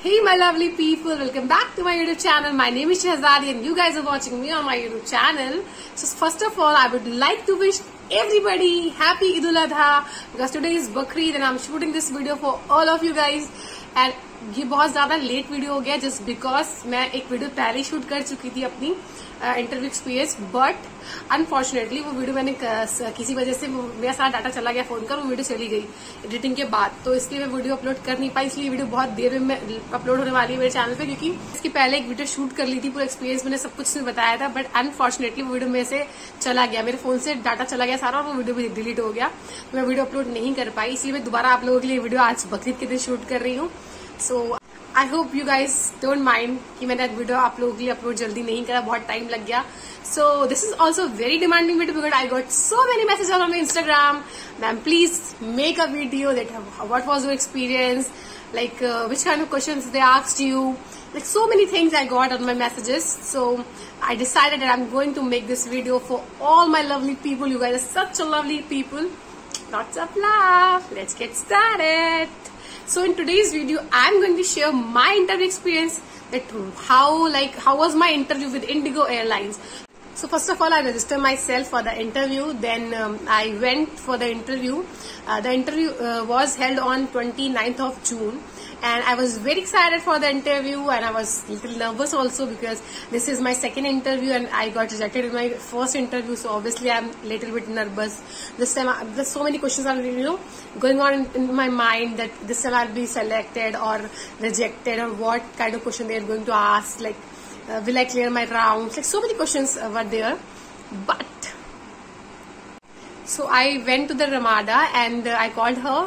Hey my lovely people, welcome back to my YouTube channel. My name is Shahzadi and you guys are watching me on my YouTube channel. So first of all, I would like to wish everybody happy Eid ul Adha because today is Bakrid and I'm shooting this video for all of you guys. And ये बहुत ज़्यादा late video हो गया just because मैं एक video पहले shoot कर चुकी थी अपनी इंटरव्यू एक्सपीरियंस, बट अनफॉर्चुनेटली वो वीडियो मैंने किसी वजह से मेरा सारा डाटा चला गया फोन का, वो वीडियो चली गई एडिटिंग के बाद, तो इसलिए मैं वीडियो अपलोड कर नहीं पाई। इसलिए वीडियो बहुत देर में अपलोड होने वाली है मेरे चैनल पे, क्योंकि इसकी पहले एक वीडियो शूट कर ली थी, पूरा एक्सपीरियंस मैंने सब कुछ बताया था, बट अनफॉर्चुनेटली वो वीडियो मेरे से चला गया, मेरे फोन से डाटा चला गया सारा और वो वीडियो भी डिलीट हो गया, तो मैं वीडियो अपलोड नहीं कर पाई। इसलिए मैं दोबारा आप लोगों के लिए वीडियो आज बकरीद के दिन शूट कर रही हूँ। So I hope you guys don't mind कि मैंने वीडियो आप लोगों के लिए अपलोड जल्दी नहीं करा, बहुत टाइम लग गया। So this is also very demanding video because I got so many message on my Instagram, ma'am please make a video that what was your experience, like which kind of questions they asked you, like so many things I got on my messages. So I decided that I'm going to make this video for all my lovely people. You guys are such a lovely people. Lots of love. Let's get started. So in today's video I'm going to share my interview experience, that how was my interview with Indigo Airlines. So first of all, I registered myself for the interview. Then I went for the interview. The interview was held on 29th of June, and I was very excited for the interview, and I was a little nervous also because this is my second interview and I got rejected in my first interview. So obviously I'm a little bit nervous. This time there's so many questions are going on in my mind, that this time I'll be selected or rejected, or what kind of question they are going to ask, like will I clear my rounds, like so many questions were there. But so I went to the Ramada and I called her.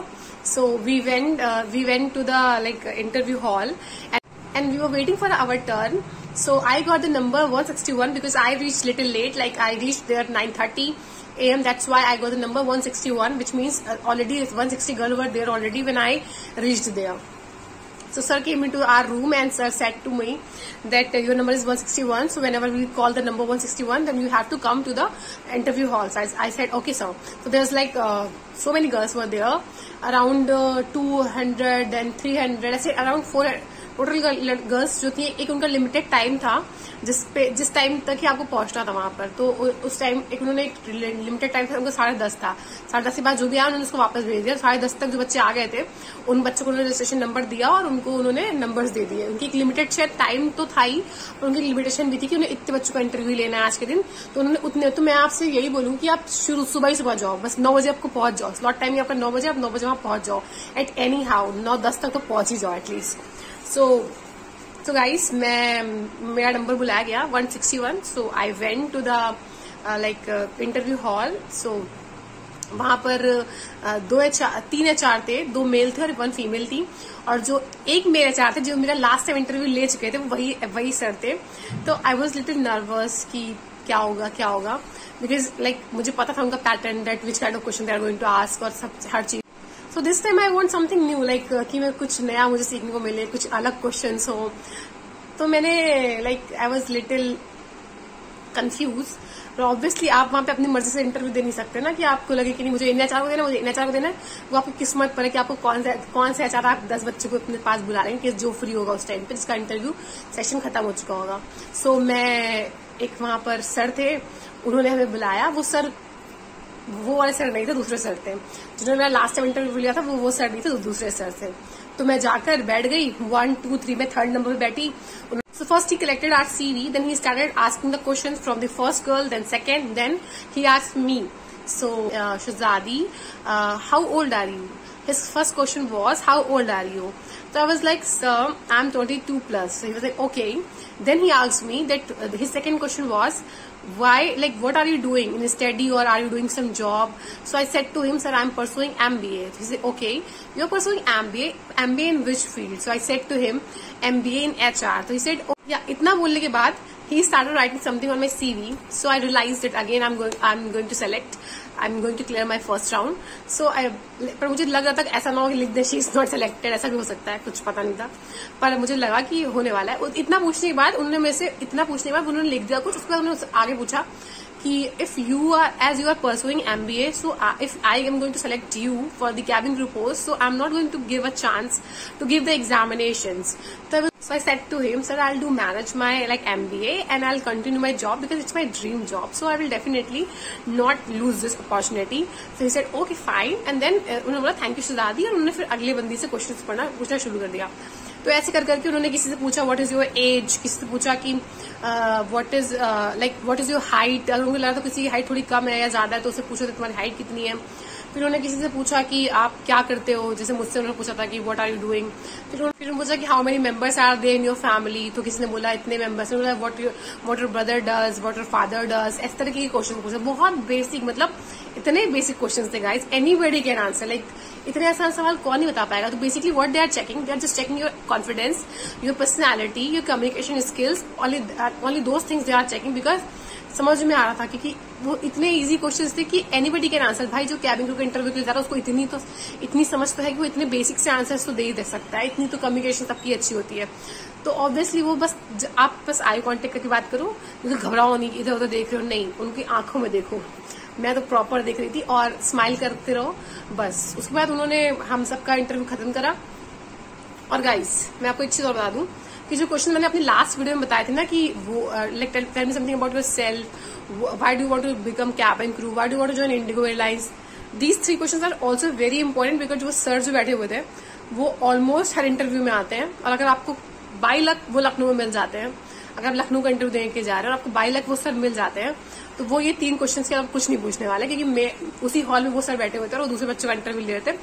So we went to the interview hall, and we were waiting for our turn. So I got the number 161 because I reached little late, like I reached there 9:30 AM. That's why I got the number 161, which means already 160 girls were there already when I reached there. So sir came into our room and sir said to me that your number is 161. So whenever we call the number 161, then you have to come to the interview hall. So I said okay sir. So there's so many girls were there, around 200 and 300. I said around 400 total girls जो थी। एक उनका limited time था जिस time तक ही आपको पहुंचना था वहां पर, तो उस टाइम उन्होंने एक लिमिटेड टाइम था, उनका 10:30 था। 10:30 के बाद जो भी आया उन्होंने उसको वापस भेज दिया। 10:30 तक जो बच्चे आ गए थे उन बच्चों को उन्होंने रजिस्ट्रेशन नंबर दिया और उनको उन्होंने नंबर्स दे दिए। उनकी एक लिमिटेड शायद टाइम तो था ही, और उनकी लिमिटेशन भी थी कि उन्हें इतने बच्चों का इंटरव्यू लेना है आज के दिन, तो उन्होंने उतने। तो मैं आपसे यही बोलूंगी कि आप सुबह ही सुबह जाओ, बस 9 बजे आपको पहुंच जाओ। स्लॉट टाइम आपका 9 बजे, आप 9 बजे वहां पहुंच जाओ एट एनी हाउ, 9:10 तक तो पहुंच ही जाओ एटलीस्ट। So guys, मेरा नंबर बुलाया गया 161. So I went to the interview hall. So वहां पर 3 HR थे, 2 मेल थे और 1 फीमेल थी, और जो एक मेल HR थे जो मेरा लास्ट टाइम इंटरव्यू ले चुके थे वही सर थे। तो आई वॉज लिटिल नर्वस कि क्या होगा बिकॉज मुझे पता था उनका pattern, that which kind of question they are going to ask और सब हर चीज। So this time I want something new, कि मैं कुछ नया मुझे सीखने को मिले, कुछ अलग क्वेश्चंस हो। तो मैंने आई वाज लिटिल कंफ्यूज। और ऑब्वियसली आप वहां पे अपनी मर्जी से इंटरव्यू दे नहीं सकते ना, कि आपको लगे कि नहीं मुझे इन HR को देना, मुझे इन HR को देना है। वो आपकी किस्मत पर है कि आपको कौन से HR आप 10 बच्चों को अपने पास बुला रहे हैं, कि जो फ्री होगा उस टाइम पे जिसका इंटरव्यू सेशन खत्म हो चुका होगा। सो मैं एक वहां पर सर थे, उन्होंने हमें बुलाया। वो वाले सर नहीं थे, दूसरे सर थे जिन्होंने मेरा लास्ट टाइम इंटरव्यू लिया था। वो सर नहीं थे, तो दूसरे सर थे। तो मैं जाकर बैठ गई 1, 2, 3 में 3rd नंबर पे बैठी। So first he collected our CV, then he started asking the questions from the first girl, then second, then he asked me. So Shahzadi, how old are you? His first question was, how old are you? So I was like, sir, I'm 22 plus. So he was like, okay. Then he asked me that his second question was, why, what are you doing in study, or are you doing some job? So I said to him, sir, I'm pursuing MBA. He said, okay, you're pursuing MBA in which field? So I said to him, MBA in HR. So he said, oh, yeah. इतना बोलने के बाद he started writing something on my CV. So I realized that again I'm going to select. I'm going to clear my first round. So पर मुझे लग रहा था कि ऐसा ना हो कि लिख दे she is not selected, ऐसा भी हो सकता है, कुछ पता नहीं था, पर मुझे लगा कि होने वाला है। इतना पूछने के बाद उन्होंने मेरे से लिख दिया कुछ। उसके बाद उन्होंने आगे पूछा कि if you are pursuing MBA, so if I am going to select you for the cabin crew post, so I'm not going to give a chance to give the examinations. So I said to him, sir, I'll do manage my MBA and I'll continue my job because it's my dream job. So I will definitely not lose this opportunity. So he said, okay, fine. And then उन्होंने बोला thank you शहजादी, और उन्होंने फिर अगले बंदी से questions पूछना शुरू कर दिया. तो ऐसे कर करके उन्होंने किसी से पूछा व्हाट इज योर एज, किसी से पूछा कि व्हाट इज योर हाइट. अगर उनको लगा तो किसी की हाइट थोड़ी कम है या ज्यादा है तो उससे पूछो तो तुम्हारी हाइट कितनी है. फिर उन्होंने किसी से पूछा कि आप क्या करते हो, जैसे मुझसे उन्होंने पूछा था कि व्हाट आर यू डूइंग. फिर उन्होंने पूछा कि how many members are there in your family, तो किसी ने बोला इतने मेंबर्स. ने बोला what your brother does, what your father does. इस तरह के क्वेश्चन पूछे, बहुत बेसिक, मतलब इतने बेसिक क्वेश्चन थे गाइस, एनीबॉडी कैन आंसर. इतने आसान सवाल कौन नहीं बता पाएगा. तो basically what they are just checking your confidence, your personality, your communication skills. Only those things they are checking. Because समझ में आ रहा था क्योंकि वो इतने इजी क्वेश्चंस थे कि एनीबॉडी कैन आंसर. भाई जो कैबिन क्रू का इंटरव्यू के लिए जा रहा है उसको इतनी समझ तो है कि वो इतने बेसिक से आंसर्स तो दे ही दे सकता है. इतनी तो कम्युनिकेशन सबकी अच्छी होती है. तो ऑब्वियसली वो आप बस आई कांटेक्ट करके बात करो, क्योंकि घबराओ नहीं, इधर उधर देख रहे हो नहीं, उनकी आंखों में देखो. मैं तो प्रॉपर देख रही थी और स्माइल करते रहो बस. उसके बाद उन्होंने हम सबका इंटरव्यू खत्म करा. और गाइस मैं आपको एक चीज और बता दूं कि जो क्वेश्चन मैंने अपनी लास्ट वीडियो में बताए थे ना कि वो tell me something about yourself, why do you want to become cabin crew, why do you want to join IndiGo airlines. These 3 questions are also very important because जो sir जो बैठे हुए थे वो ऑलमोस्ट हर इंटरव्यू में आते हैं. और अगर आपको बाई लक वो लखनऊ में मिल जाते हैं, अगर आप लखनऊ का इंटरव्यू देने के जा रहे हैं और आपको बाई लक वो सर मिल जाते हैं, तो वो ये 3 क्वेश्चन के अलावा कुछ नहीं पूछने वाले. क्योंकि मैं उसी हॉल में वो सर बैठे हुए थे और दूसरे बच्चों का इंटरव्यू ले रहे थे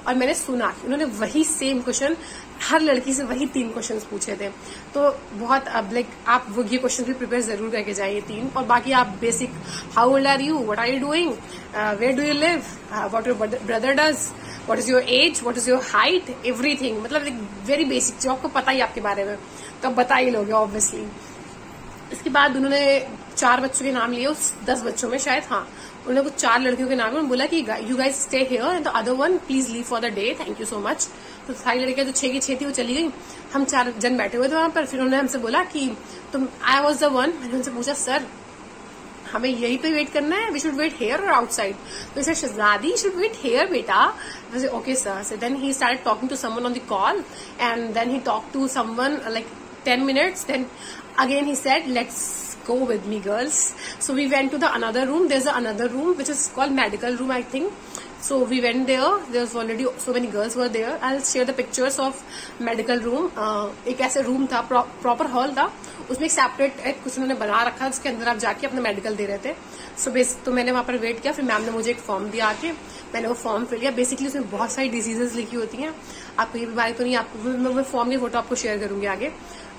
और मैंने सुना कि उन्होंने वही सेम क्वेश्चन हर लड़की से वही 3 क्वेश्चन पूछे थे. तो बहुत आप वो ये क्वेश्चन भी प्रिपेयर जरूर करके जाइए 3. और बाकी आप basic how old are you, what are you doing, where do you live, what your brother does, what is your age, what is your height, everything. मतलब वेरी बेसिक जो आपको पता ही आपके बारे में, तो आप बता ही लोगे ऑब्वियसली. इसके बाद उन्होंने 4 बच्चों के नाम लिए, उस 10 बच्चों में शायद, हाँ उन्होंने कुछ 4 लड़कियों के नाम उन्होंने बोला कि you guys stay here and the other one please leave for the day, thank you so much. तो सारी लड़कियां जो 6 की 6 थी वो चली गई. हम 4 जन बैठे हुए थे वहां पर. फिर उन्होंने हमसे बोला कि तुम, आई वॉज द वन. मैंने उनसे पूछा सर हमें यहीं पे वेट करना है, वी शुड वेट हेयर और आउटसाइड. तो इसे शहजादी शुड वेट हेयर बेटा. Okay sir. So then he started talking to someone on the call and then he talk to someone 10 minutes. Then again he said, let's go with me girls. So we went to the another room. There's another room which is called medical room I think. So we went there. There's already so many girls were there. I'll share the pictures of medical room. एक ऐसे room था, proper hall था, उसमें एक separate कुछ उन्होंने बना रखा, जिसके अंदर आप जाके अपना मेडिकल दे रहे थे. तो मैंने वहां पर वेट किया. फिर मैम ने मुझे एक फॉर्म दिया आके, मैंने वो फॉर्म फिल किया. बेसिकली उसमें बहुत सारी डिजीजेस लिखी होती हैं. आपको ये बीमारी तो नहीं, आपको मैं फॉर्म की फोटो आपको शेयर करूंगी आगे.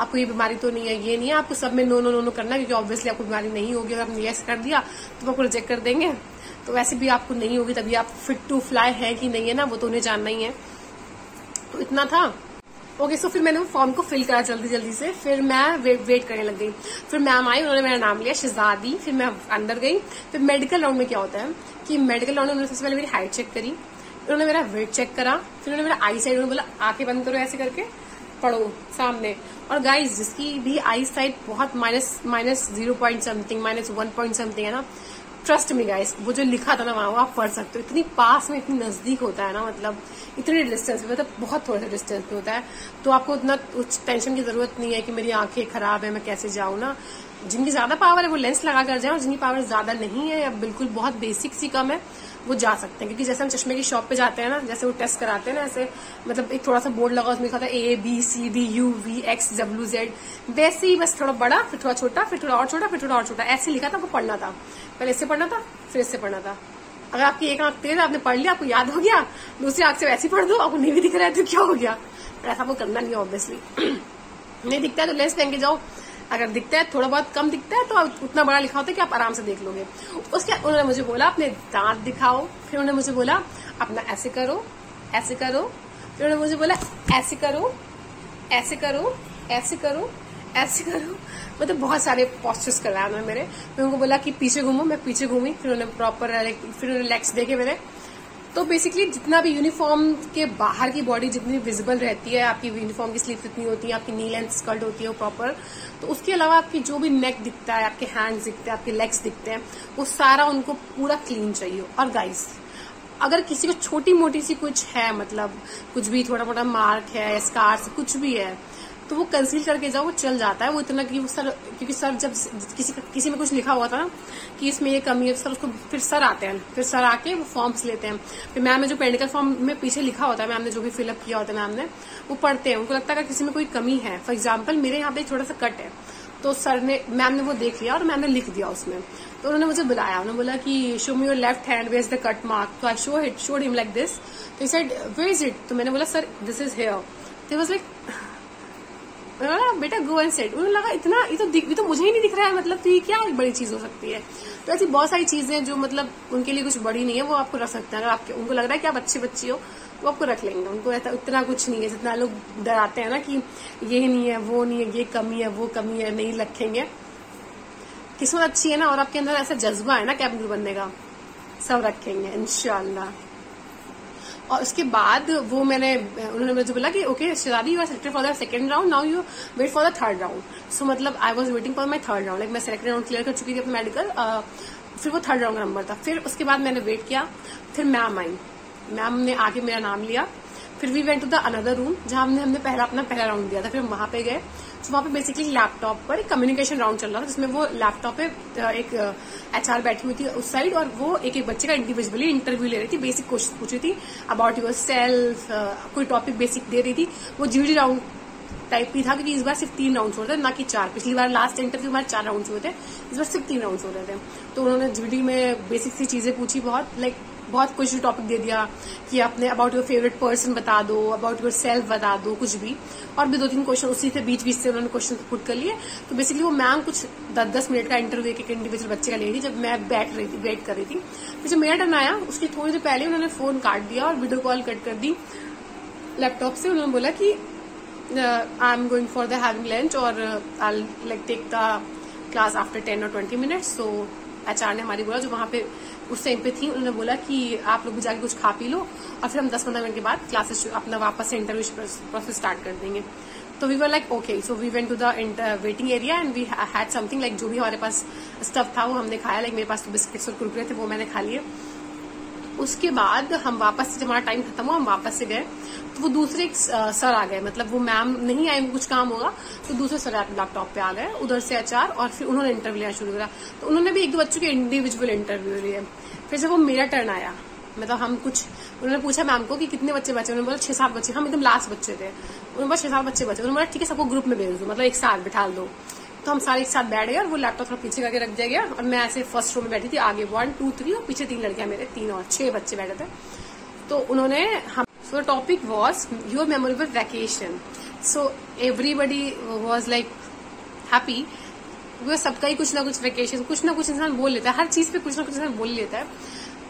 आपको ये बीमारी तो नहीं है, ये नहीं है, आपको सब में नो नो नो नो करना है, क्योंकि ऑब्वियसली आपको बीमारी नहीं होगी. अगर आपने यस कर दिया तो आपको रिजेक्ट कर देंगे. तो वैसे भी आपको नहीं होगी, तभी आप फिट टू फ्लाई है कि नहीं है ना, वो तो उन्हें जानना ही है. तो इतना था. ओके सो फिर मैंने वो फॉर्म को फिल करा जल्दी से. फिर मैं वेट करने लग गई. फिर मैम आई, उन्होंने मेरा नाम लिया शहजादी. फिर मैं अंदर गई. फिर मेडिकल राउंड में क्या होता है कि मेडिकल राउंड में उन्होंने सबसे पहले मेरी हाइट चेक करी, उन्होंने मेरा वेट चेक करा, फिर उन्होंने मेरा आई साइड, उन्होंने बोला आंखें बंद करो, ऐसे करके पढ़ो सामने. और गाइज जिसकी भी आई साइड बहुत minus 0 point something, -1 point something है ना, ट्रस्ट मी गाइस, वो जो लिखा था ना वहां वो आप पढ़ सकते हो. इतनी पास में, इतनी नजदीक होता है ना, मतलब इतने डिस्टेंस पे, मतलब बहुत थोड़े से डिस्टेंस पे होता है. तो आपको उतना टेंशन की जरूरत नहीं है कि मेरी आंखें खराब है मैं कैसे जाऊं ना. जिनकी ज्यादा पावर है वो लेंस लगा कर जाए, और जिनकी पावर ज्यादा नहीं है या बिल्कुल बहुत बेसिक सी कम है वो जा सकते हैं. क्योंकि जैसे हम चश्मे की शॉप पे जाते हैं ना, जैसे वो टेस्ट कराते हैं ना, ऐसे मतलब एक थोड़ा सा बोर्ड लगा, उसमें लिखा था ABCDUVX WZ, वैसे ही बस थोड़ा बड़ा, फिर थोड़ा छोटा, फिर थोड़ा और छोटा, फिर थोड़ा और छोटा, ऐसे लिखा था. आपको पढ़ना था, पहले इससे पढ़ना था, फिर इससे पढ़ना था. अगर आपकी एक आंख तेज, आपने पढ़ लिया, आपको याद हो गया, दूसरी आंख से वैसे ही पढ़ दो, आपको नहीं भी दिख रहा है तो क्या हो गया. पर ऐसा आपको करना नहीं है ऑब्वियसली. नहीं दिखता है तो लेंस पहन के जाओ. अगर दिखता है, थोड़ा बहुत कम दिखता है, तो उतना बड़ा लिखा होता है कि आप आराम से देख लोगे. उसके उन्होंने मुझे बोला अपने दांत दिखाओ. फिर उन्होंने मुझे बोला अपना ऐसे करो, ऐसे करो. फिर उन्होंने मुझे बोला ऐसे करो, ऐसे करो, ऐसे करो, ऐसे करो. मतलब बहुत सारे पोस्चर्स करवाया उन्होंने मेरे. फिर उनको बोला कि पीछे घूमो, मैं पीछे घूमी. फिर उन्होंने प्रॉपर, फिर उन्होंने लेग्स देखे मेरे. तो बेसिकली जितना भी यूनिफॉर्म के बाहर की बॉडी जितनी विजिबल रहती है, आपकी यूनिफॉर्म की स्लीव्स जितनी होती है, आपकी नी लेंथ स्कर्ट होती है वो प्रॉपर, तो उसके अलावा आपकी जो भी नेक दिखता है, आपके हैंड्स दिखते हैं, आपके लेग्स दिखते हैं, वो सारा उनको पूरा क्लीन चाहिए। और गाइस, अगर किसी को छोटी मोटी सी कुछ है, मतलब कुछ भी थोड़ा मोटा मार्क है, स्कार्स कुछ भी है, तो वो कंसील करके जाओ, वो चल जाता है। वो इतना कि वो सर, क्योंकि सर जब किसी में कुछ लिखा हुआ था ना कि इसमें ये कमी है, सर उसको फिर सर आते हैं, फिर सर आके वो फॉर्म्स लेते हैं, फिर मैम ने जो मेडिकल फॉर्म में पीछे लिखा होता है, मैम ने जो भी फिलअप किया होता है, मैम ने वो पढ़ते हैं। उनको लगता है कि किसी में कोई कमी है। फॉर एग्जाम्पल मेरे यहाँ पे एक छोटा सा कट है, तो सर ने, मैम ने वो देख लिया और मैम ने लिख दिया उसमें। तो उन्होंने मुझे बुलाया, उन्होंने बोला कि show me your left hand, where is the cut mark. तो I showed him like this. तो he said where is it. तो मैंने बोला सर दिस इज हेयर। तो ही वाज लाइक बेटा गो एंड सेट। उन्हें लगा इतना ये तो मुझे ही नहीं दिख रहा है, मतलब तो ये क्या बड़ी चीज हो सकती है। तो ऐसी बहुत सारी चीजें जो मतलब उनके लिए कुछ बड़ी नहीं है, वो आपको रख सकते हैं। अगर आपके उनको लग रहा है कि आप अच्छी बच्ची हो, वो आपको रख लेंगे। उनको ऐसा इतना कुछ नहीं है जितना लोग डराते हैं ना कि ये नहीं है, वो नहीं है, ये कमी है, वो कमी है, नहीं रखेंगे। किस्मत अच्छी है ना, और आपके अंदर ऐसा जज्बा है ना कैबिन क्रू बनने का, सब रखेंगे इंशाल्लाह। और उसके बाद वो उन्होंने मुझे बोला कि okay Shahzadi, you are selected for the second round, now you wait for the third round. So मतलब I was waiting for my third round, like मैं सेकंड राउंड क्लियर कर चुकी थी अपना मेडिकल, फिर वो थर्ड राउंड का नंबर था। फिर उसके बाद मैंने वेट किया, फिर मैम आई, मैम ने आके मेरा नाम लिया। फिर we went to the another room जहां हमने अपना पहला राउंड दिया था। फिर हम वहां पे गए, तो वहां पे बेसिकली लैपटॉप पर एक कम्युनिकेशन राउंड चल रहा था, जिसमें वो लैपटॉप पे एक HR बैठी हुई थी उस साइड, और वो एक एक बच्चे का इंडिविजुअली इंटरव्यू ले रही थी, बेसिक क्वेश्चन पूछ रही थी अबाउट योर सेल्फ, कोई टॉपिक बेसिक दे रही थी। वो GD राउंड टाइप की था, क्योंकि इस बार सिर्फ 3 राउंड हो रहे थे, ना कि 4। पिछली बार लास्ट इंटरव्यू हमारे 4 राउंड हुए थे, इस बार सिर्फ 3 राउंड हो रहे थे। तो उन्होंने GD में बेसिक सी चीजें पूछी, बहुत कुछ टॉपिक दे दिया कि अपने अबाउट योर फेवरेट पर्सन बता दो, अबाउट योर सेल्फ बता दो, कुछ भी। और भी 2-3 क्वेश्चन उसी से बीच से उन्होंने क्वेश्चन पुट कर लिए। तो बेसिकली वो मैम कुछ 10-10 मिनट का इंटरव्यू एक इंडिविजुअल बच्चे का ले रही थी, जब मैं वेट कर रही थी। फिर जब मेरा टर्न आया, उसकी थोड़ी देर पहले उन्होंने फोन काट दिया और वीडियो कॉल कट कर दी लैपटॉप से। उन्होंने बोला कि I am going for the having lunch, और I like take the class after 10 or 20 minutes। तो HR ने हमारी बोला, जो वहां पे उस टाइम पे थी, उन्होंने बोला कि आप लोग भी जाके कुछ खा पी लो, और फिर हम 10-15 मिनट के बाद क्लासेस अपना वापस से इंटरव्यू प्रोसेस स्टार्ट कर देंगे। तो we were like okay. So we went to the waiting area and we had something, like जो भी हमारे पास स्टफ था वो हमने खाया। लाइक मेरे पास तो बिस्किट्स और कुरकुरे थे, वो मैंने खा लिए। उसके बाद हम वापस से, जब हमारा टाइम खत्म हुआ, हम वापस से गए, तो वो दूसरे एक सर आ गए, मतलब वो मैम नहीं आए, कुछ काम होगा, तो दूसरे सर लैपटॉप पे आ गए, उधर से HR, और फिर उन्होंने इंटरव्यू लेना शुरू करा। तो उन्होंने भी 1-2 बच्चों के इंडिविजुअल इंटरव्यू लिए। फिर जब वो मेरा टर्न आया, मतलब उन्होंने पूछा मैम को कि कितने बच्चे बचे, उन्होंने बोला 6-7 बच्चे, हम एकदम लास्ट बच्चे थे। उन्होंने बोला 6-7 बच्चे बचे, उन्होंने बोला ठीक है सबको ग्रुप में भेज दो, मतलब एक साथ बिठा दो। तो हम सारे एक साथ बैठ गए, और वो लैपटॉप थोड़ा पीछे करके रख दिया गया, और मैं ऐसे फर्स्ट रो में बैठी थी, आगे 1, 2, 3, और पीछे 3 लड़कियां मेरे, 3 और 6 बच्चे बैठे थे। तो उन्होंने सो topic was your memorable vacation. So everybody was like happy. वो सबका ही कुछ ना कुछ वैकेशन, कुछ ना कुछ इंसान बोल लेता है, हर चीज पे कुछ ना कुछ इंसान बोल लेता है।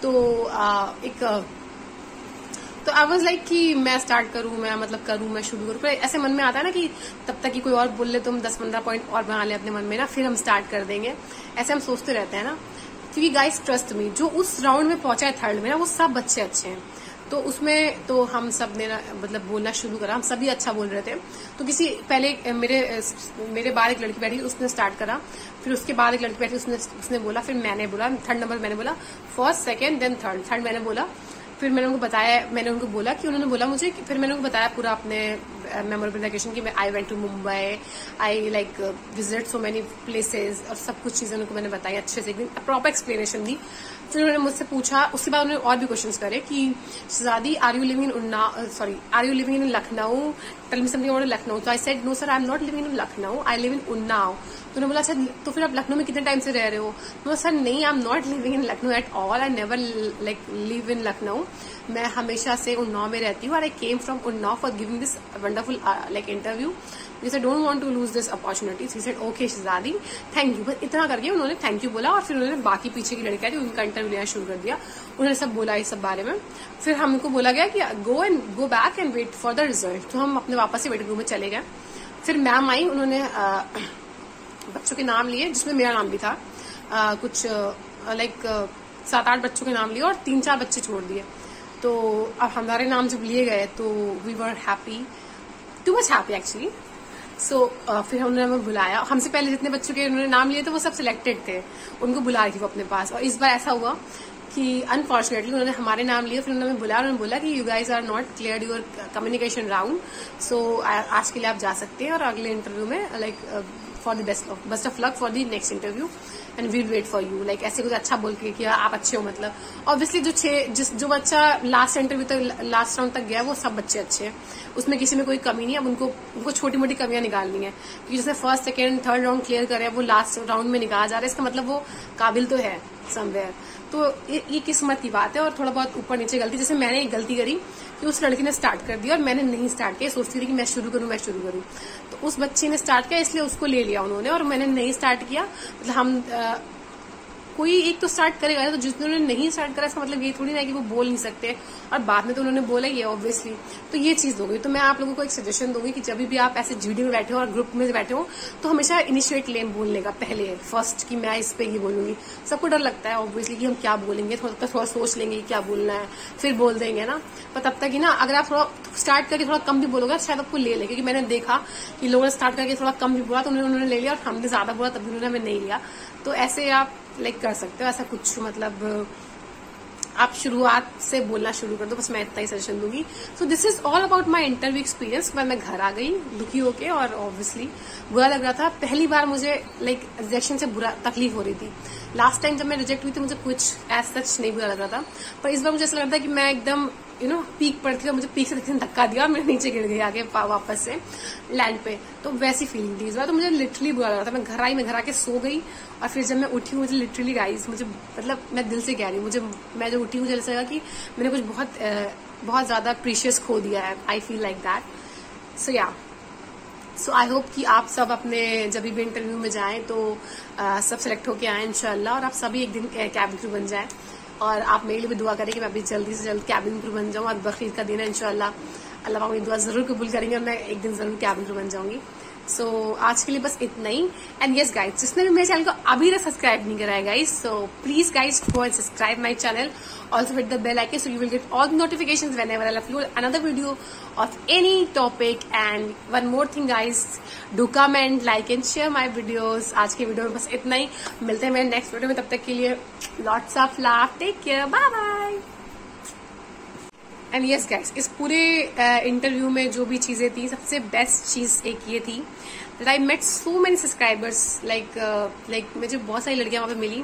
तो आई वाज लाइक कि मैं स्टार्ट करूं, मैं शुरू करूं। ऐसे मन में आता है ना कि तब तक कि कोई और बोल ले, तो हम 10-15 पॉइंट और बना ले अपने मन में ना, फिर हम स्टार्ट कर देंगे। ऐसे हम सोचते रहते हैं ना, क्योंकि गाइस ट्रस्ट मी, जो उस राउंड में पहुंचा है थर्ड में ना, वो सब बच्चे अच्छे हैं। तो उसमें तो हम सब ने मतलब बोलना शुरू करा, हम सभी अच्छा बोल रहे थे। तो पहले मेरे बाद एक लड़की बैठी, उसने स्टार्ट करा, फिर उसके बाद एक लड़की बैठी, उसने बोला, फिर मैंने बोला, थर्ड नंबर मैंने बोला, फर्स्ट, सेकंड, देन थर्ड मैंने बोला। फिर मैंने उनको बोला कि उन्होंने बोला मुझे, फिर मैंने उनको बताया पूरा अपने मेमोरेबल वैकेशन की। I went to Mumbai, I like visit so many places, और सब कुछ चीजें उनको मैंने बताई अच्छे से, एकदम प्रॉपर एक्सप्लेनेशन दी। फिर उन्होंने मुझसे पूछा, उसके बाद उन्होंने और भी क्वेश्चंस करे कि Shahzadi, are you living in Lucknow, tell me something about Lucknow. तो I said no sir, I am not living in Lucknow, I live in Unnao. तो उन्होंने बोला अच्छा, तो फिर आप लखनऊ में कितने टाइम से रह रहे हो? तो सर नहीं, I am not living in Lucknow at all, I never like live in Lucknow, मैं हमेशा से उन्नाव में रहती हूँ, और I came from Unnao for giving this wonderful like interview. He said, don't want to lose this opportunity. He said, okay Shahzadi, thank you. बस इतना करके उन्होंने थैंक यू बोला, और फिर उन्होंने बाकी पीछे की लड़कियां थी उनका इंटरव्यू लेना शुरू कर दिया। उन्होंने सब बोला इस सब बारे में। फिर हमको बोला गया कि go back and wait for the result. तो हम अपने वापस से वेटिंग रूम में चले गए। फिर मैम आई, उन्होंने बच्चों के नाम लिए, जिसमें मेरा नाम भी था। कुछ लाइक 7-8 बच्चों के नाम लिए, और 3-4 बच्चे छोड़ दिए। तो अब हमारे नाम जब लिए गए तो we were happy, too much happy actually. So फिर उन्होंने हमें बुलाया। हमसे पहले जितने बच्चों के उन्होंने नाम लिए थे वो सब सिलेक्टेड थे, उनको बुला रही थी वो अपने पास। और इस बार ऐसा हुआ कि अनफॉर्चुनेटली उन्होंने हमारे नाम लिए, फिर उन्होंने बुलाया, उन्होंने बोला कि you guys are not clear your communication round, so आज के लिए आप जा सकते हैं और अगले इंटरव्यू में like for the best of luck for the next interview and we'll wait for you, like ऐसे कुछ अच्छा बोल के कि आप अच्छे हो। मतलब ऑब्वियसली जो बच्चा लास्ट इंटरव्यू तक, लास्ट राउंड तक गया, वो सब बच्चे अच्छे हैं, उसमें किसी में कोई कमी नहीं है। अब उनको छोटी मोटी कमियां निकालनी है, क्योंकि जिसने first second third round clear करे वो लास्ट राउंड में निकाला जा रहा है, इसका मतलब वो काबिल तो है समवेयर। तो ये किस्मत की बात है और थोड़ा बहुत ऊपर नीचे गलती। जैसे मैंने एक गलती करी कि उस लड़की ने स्टार्ट कर दिया और मैंने नहीं स्टार्ट किया, सोचती थी कि मैं शुरू करूं। तो उस बच्चे ने स्टार्ट किया इसलिए उसको ले लिया उन्होंने, और मैंने नहीं स्टार्ट किया। मतलब हम कोई एक तो स्टार्ट करेगा, तो जिन्होंने नहीं स्टार्ट करा इसका मतलब ये थोड़ी ना कि वो बोल नहीं सकते, और बाद में तो उन्होंने बोला ही है ऑब्वियसली। तो ये चीज हो गई। तो मैं आप लोगों को एक सजेशन दूंगी कि जब भी आप ऐसे जीडी में बैठे हो और ग्रुप में बैठे हो तो हमेशा इनिशिएट लें बोलने का पहले फर्स्ट, कि मैं इस पे ये बोलूंगी। सबको डर लगता है ऑब्वियसली कि हम क्या बोलेंगे, थोड़ा सोच लेंगे क्या बोलना है, फिर बोल देंगे ना। पर तब तक ही ना, अगर आप थोड़ा स्टार्ट करके थोड़ा कम भी बोलोगे शायद आपको ले ले, क्योंकि मैंने देखा कि लोगों ने स्टार्ट करके थोड़ा कम भी बोला तो उन्होंने ले लिया, और हमने ज्यादा बोला तब भी उन्होंने हमें नहीं लिया। तो ऐसे आप लाइक कर सकते हो, ऐसा कुछ मतलब आप शुरुआत से बोलना शुरू कर दो, बस मैं इतना ही सजेशन दूंगी। So this is all about my interview experience. मैं घर आ गई दुखी होके, और ऑब्वियसली बुरा लग रहा था। पहली बार मुझे लाइक रिजेक्शन से बुरा तकलीफ हो रही थी। लास्ट टाइम जब मैं रिजेक्ट हुई थी मुझे कुछ एज सच नहीं बुरा लग रहा था, पर इस बार मुझे ऐसा लग रहा था कि मैं एकदम पीक पर थी और मुझे पीक से धक्का दिया और मैं नीचे गिर गई आगे वापस से लैंड पे। तो वैसी फीलिंग थी इस बार। तो मुझे लिटरली बुरा लग रहा था। मैं घर आके सो गई, और फिर जब मैं उठी मुझे लिटरली गाइस, मुझे मतलब मैं दिल से कह रही हूँ, मैं जब उठी मुझे ऐसा लगा कि मैंने कुछ बहुत ज्यादा प्रीशियस खो दिया है। I feel like that. So I hope कि आप सब अपने जब भी इंटरव्यू में जाएं तो सब सिलेक्ट होके आए इंशाल्लाह, और आप सभी एक दिन कैबिन क्रू बन जाएं। और आप मेरे लिए भी दुआ करें कि मैं भी जल्दी से जल्द कैबिन क्रू बन जाऊं। आज बकरीद का दिन है, इंशाल्लाह अल्लाह पाक मेरी दुआ जरूर कबूल करेंगे और मैं एक दिन जरूर कैबिन क्रू बन जाऊंगी। सो आज के लिए बस इतना ही। एंड यस गाइज, जिसने भी मेरे चैनल को अभी तक सब्सक्राइब नहीं करा है guys, so please guys go and subscribe my channel, also hit the bell icon so you will get all the notifications whenever I'll upload another video of any topic. And one more thing guys, do comment, like and share my videos. आज के video में बस इतना ही। मिलते हैं मेरे next video में, तब तक के लिए lots of love, take care, bye bye. And yes guys, इस पूरे इंटरव्यू में जो भी चीजें थी, सबसे बेस्ट चीज एक ये थी that I met so many subscribers, like मुझे बहुत सारी लड़कियां वहां पे मिली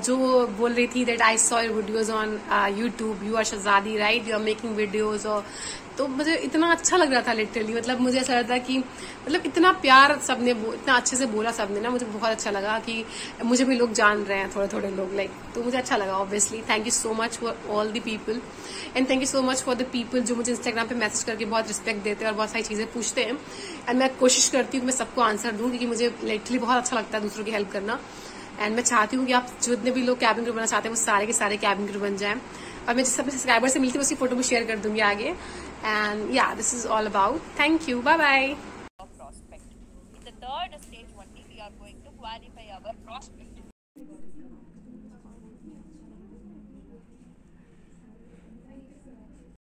जो बोल रही थी that I saw your videos on YouTube, you are Shahzadi right, you are making videos। और तो मुझे इतना अच्छा लग रहा था लिटरली। मतलब मुझे ऐसा लग रहा था कि मतलब इतना प्यार सबने, इतना अच्छे से बोला सबने ना, मुझे बहुत अच्छा लगा कि मुझे भी लोग जान रहे हैं, थोड़े थोड़े लोग लाइक। तो मुझे अच्छा लगा obviously. Thank you so much for all the people, and thank you so much for the people जो मुझे इंस्टाग्राम पे मैसेज करके बहुत रिस्पेक्ट देते हैं और बहुत सारी चीजें पूछते हैं। एंड मैं कोशिश करती हूँ कि मैं सबको आंसर दूं, क्योंकि मुझे लिटरली बहुत अच्छा लगता है दूसरों की हेल्प करना। एंड मैं चाहती हूँ कि आप जितने भी लोग कैबिन क्रू बनना चाहते हैं वो सारे के सारे कैबिन क्रू बन जाएं। और मैं जिस अपने सब्सक्राइबर से मिलती हूँ उसकी फोटो भी शेयर कर दूंगी आगे। And yeah this is all about. Thank you, bye bye. Prospect. In the third stage only we are going to qualify our prospect.